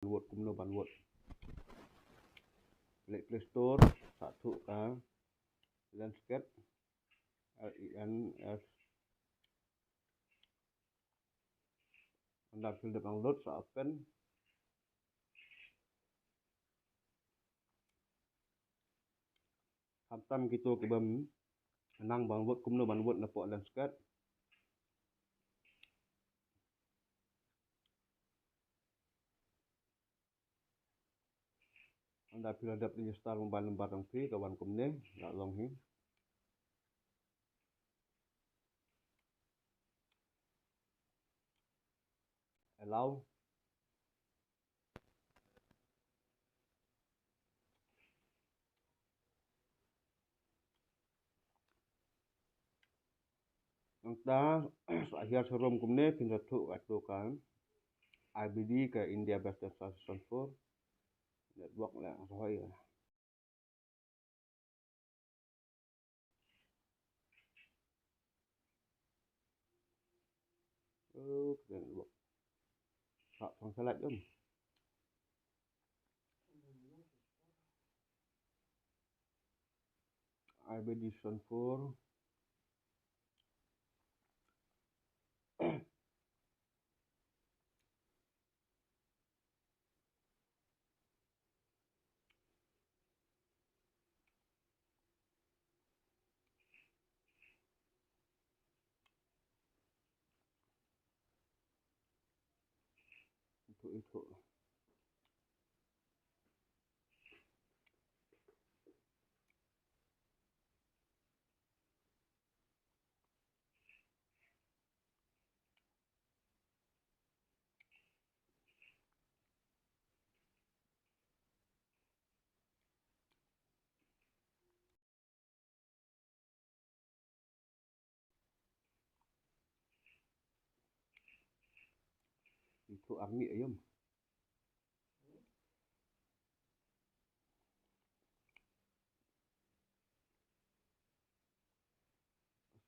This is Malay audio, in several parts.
Download kumno download. Klik Play Store, satu kan Lenscape LINS. Anda pilih download, open. Hantam kita ke bam nang download kumno download na po Lenscape. Anda pilih dapat install lembar-lembar yang free kawan kumne nak long ni. Allow. Nangta akhir serum kumne pindah tu atukan IBD ke India Best Station 4 network lah roy. Network. Tak sang salat jom. IBD Station 4. Itu. Itu army ayam.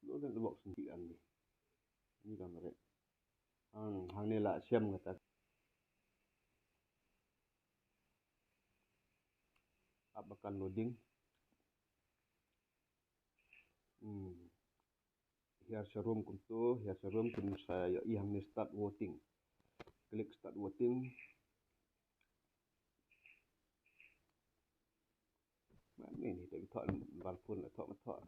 Lo dan buat sendirian ni. Ini gambar. Hang ni lah siam kata. Apakan loading. Here serum kuntu, here serum kun saya yang ni start voting. Klik start voting. Mana ni tak betul balpun atau betul.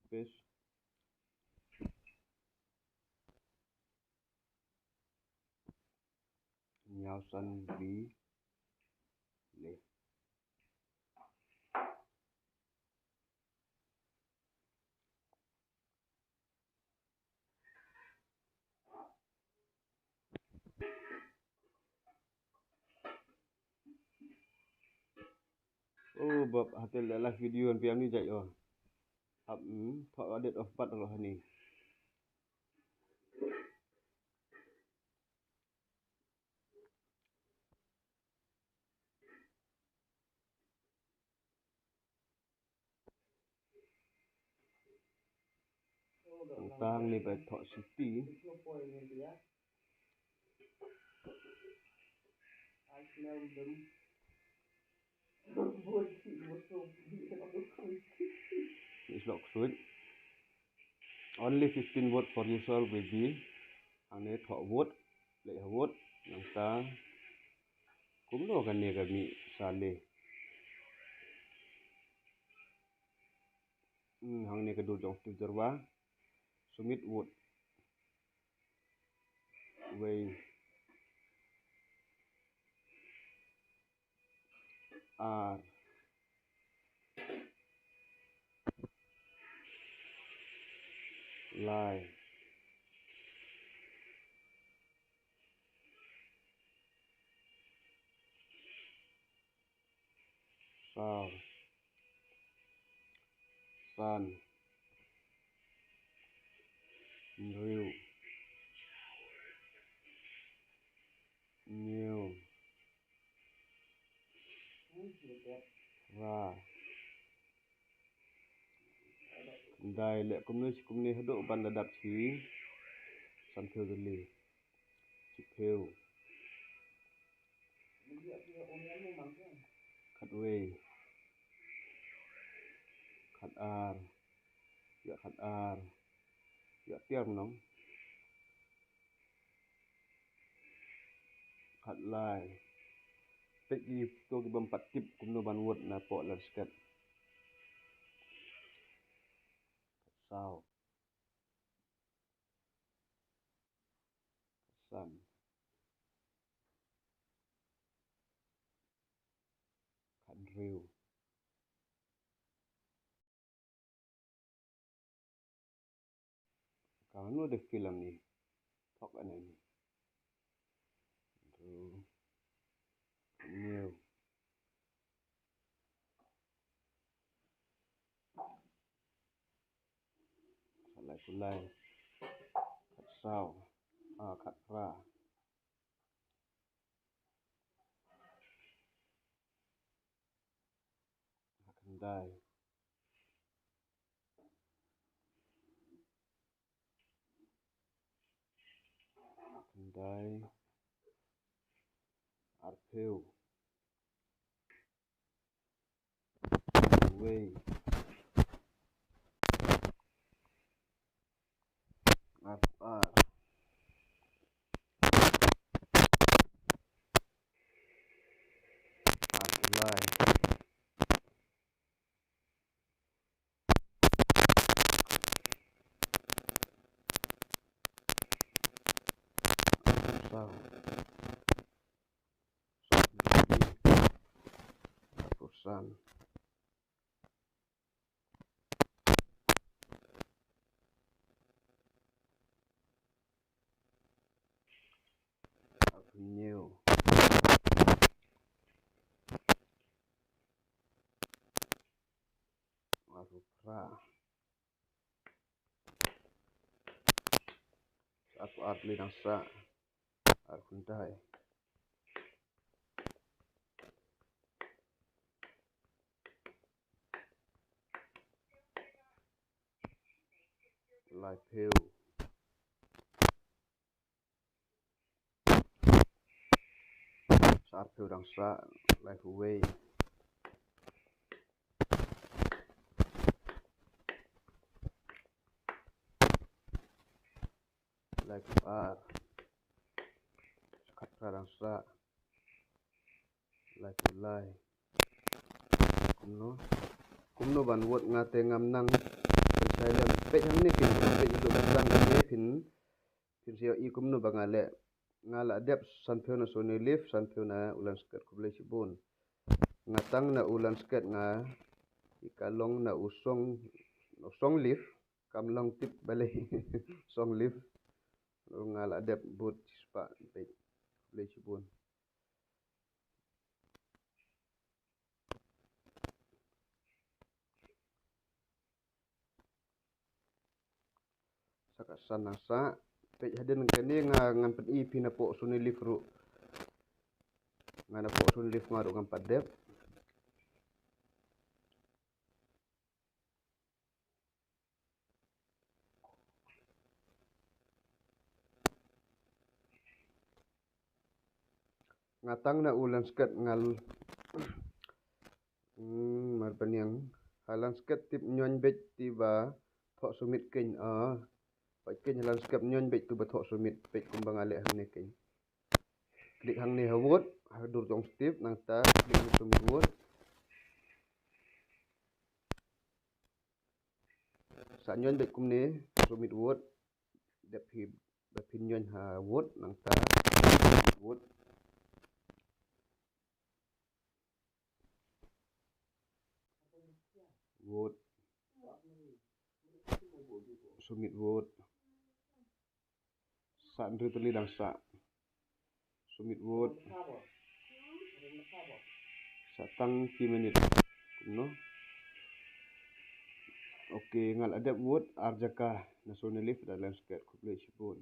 Paste. Nyausan B. Left. Oh, bab hasil live video yang PM ni jap yo. Thok date of birth lah ni. Tentang ni by Thok City. It's not good. Only 15 vote for usual will be. Ane Thok vote. Lek vote. Nangta. Kumno kan ni kami saleh. Hang ni kedua jong tujarwa. Submit vote. Way. R. Lie. Sal. Sun. New. New. ra đài lệ công nơi độ ban là đạp chí san phiêu dân lì chỉ phiêu khát wei khát ar ya tiang nong khát lai pegi to ki bam pat tip kumno ban wot na po lan sket sao san khát riu kalau de film ni thok anai ni tu nhiều khát lai khát sao khát ra khát đai arpheu wei ar lai sao san nhiều ra satu atlet yang sa Arhundai lai phêu sa phêu đang sa lai wei lai ar khatra đang sa lai kumno ban wot ngate ngam nang Thailand pe hang ni kin pe ju ban ne pin sia I kumno bangale ngala dep san pheu na soni leaf san pheu na ulan sket kuble sibun ngatang na ulan sket nga ikalong na usong leaf kamlong tip bale song leaf ngala dep but spa pe kuble sibun saka sanasa pe haden kene ngan pen I pina po suni leaf ru ngana po suni leaf maru ngam padep ngatang na ulan sket ngal marpaniang halan sket tip nyon bet tiba thok sumit ken pai ken halan sket nyon bet tu thok sumit pet kumbang ale hang ne ken klik hang ne hawot hadur tong stip nang ta klik sumit wot sa nyon bet kumne sumit wot dep pin nyon ha wot nang ta wot sumit wot sa ndri teli dang sa sumit wot sa tang ki menit no oke ngal adep wot arjaka nasionalif dan landscape kuble sibun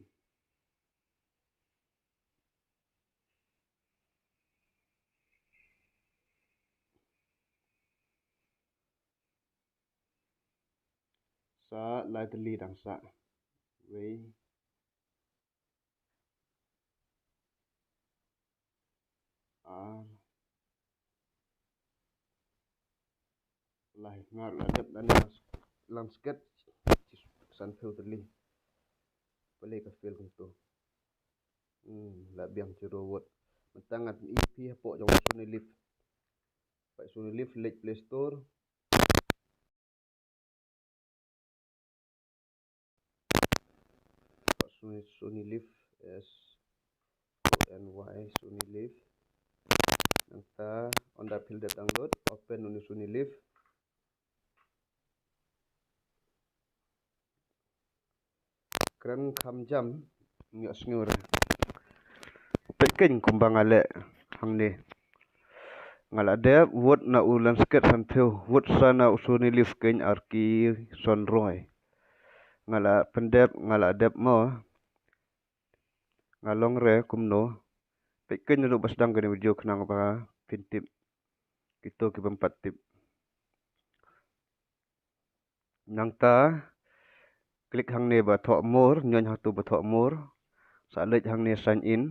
sa lai teli dang sa wei a lai ngar la dep dan landscape san pheu teli pale ka feel kum tu la biang chiro wot mentangat EP po jong Sony Live pai Sony Live lek Play Store Sony Live SONY Sony Live nangta onda fil dat download open uni Sony Live kran kham jam ngios ngur peking kumbang ale hangni ngala de wot na ulan sket san pheu wot sana Sony Live ken arki son roy ngala pendep ngala dep mo ngalong re kumno peking lu basdang kene video kenang ba pintip itu ke empat tip nangta klik hang ne ba thok mor nyon hatu ba thok mor sa lek hang ne sign in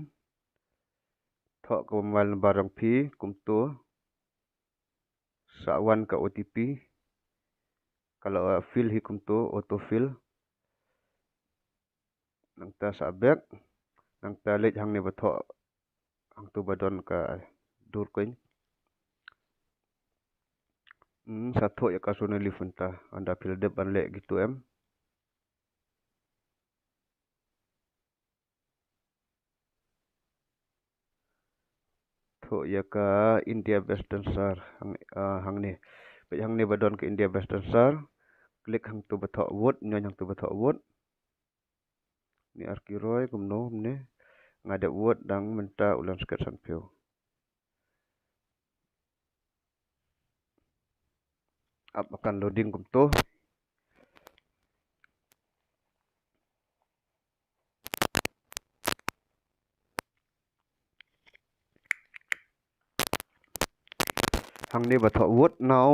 thok ko mal barang phi kumto sa wan ka OTP kalau fill hi kumto auto fill nangta sa back nangta lek hang ne ba thok hang tu ba don ka dur koin sa thok ya ka Sony Live ta anda fill dep ban lek gitu em thok ya ka India Best Dancer hang ne pe hang ne ba don ke India Best Dancer klik hang tu ba thok wot nyon hang tu ba thok wot ni arki roy kumno ne ngada wot dang menta ulan sket san pheu up akan loading kumto hang ne ba thok wot now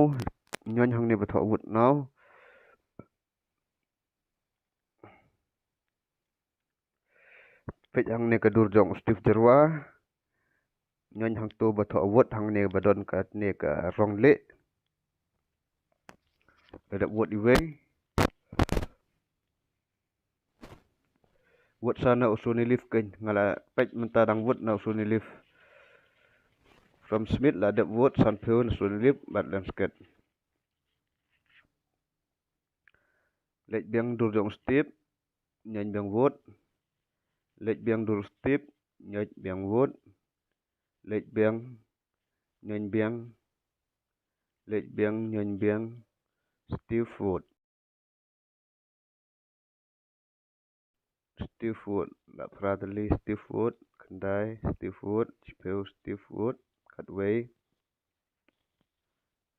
nyon hang ne ba thok wot now pej hang ne ka dur jong Steve Jerwa nyon hang tu ba thok wot hang ne ba don ka ne ka rong le ada wot iwe wot sana Sony Live ken ngala pej menta dang wot na Sony Live from Smith la ada wot san pheu na Sony Live bat landscape lek biang dur jong Steve nyon biang wot lek biang dur Steve nyon biang wot lek biang nyon biang lek biang nyon biang Steve Wood Steve Wood la pradali Steve Wood kendai Steve Wood chipeu Steve Wood katway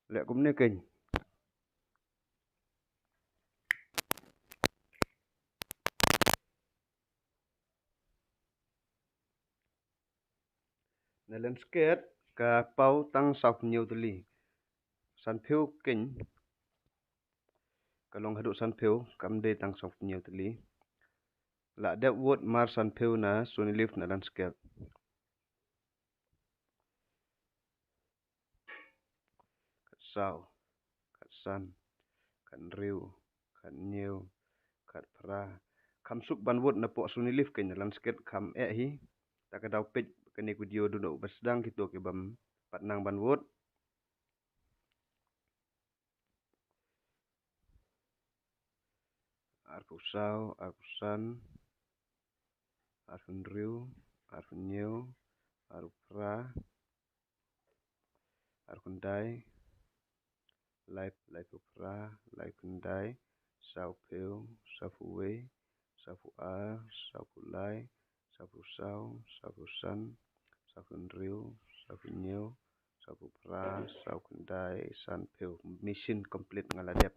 lek kumne ken na landscape ka pau tang south new teli san pheu ken kalong hadu san pheu kamde tang south new teli la dep wot mar san pheu na Sony Live na landscape kat sau kat san kat riu kat new kat pra kam suk ban wot na po Sony Live ken landscape kam hi takadau pej kene video duduk basdang gitu ke bam patnang ban wot arpusau arpusan arpun riu arpun new arpra arkundai live pra live kundai sau pheu sau fuwe sau fu a sau fu lai sau fu sau sau fu san sau fu riu sau fu new sau fu pra sau kundai san pheu mission complete ngala dep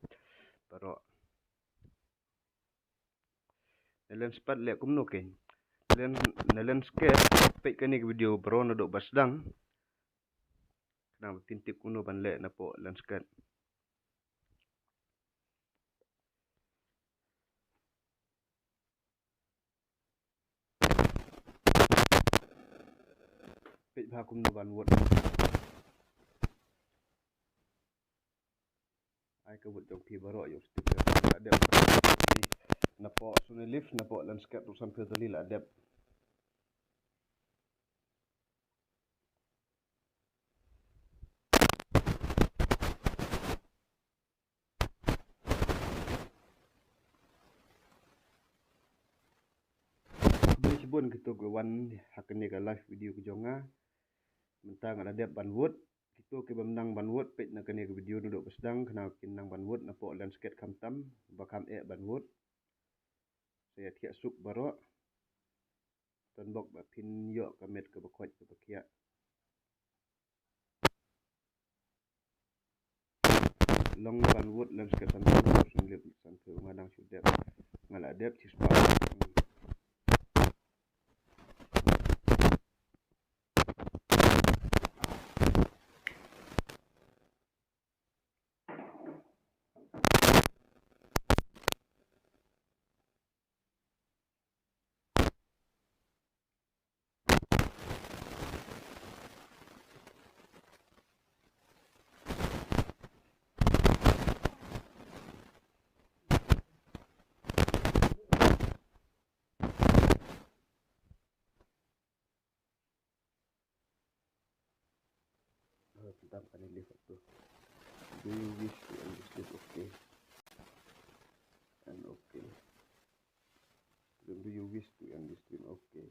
baro nelen spat le kumno ken nelen skate pek kani video bro no do basdang nang tintip kuno ban le na po landscape hakum no ban wot ai ka wot jong pi baro yo sticker adep na po sunni lift na po landscape tu sampai tali la adep Sebun kita ke wan hakni ka live video ke jonga mentang ada dep banwood kita ke menang banwood pet nak kene ke video duduk bersedang kena kinang banwood na po landscape kamtam bakam banwood saya tiak suk baro ton bok ba pin yo kamet ke bakwat ke bakia long banwood landscape kamtam sunlip sampai ngadang sudep ngala dep cispa tentang panel lift tu. Do you wish to end this lift? Okay. And okay. Then do you wish to end this stream? Okay.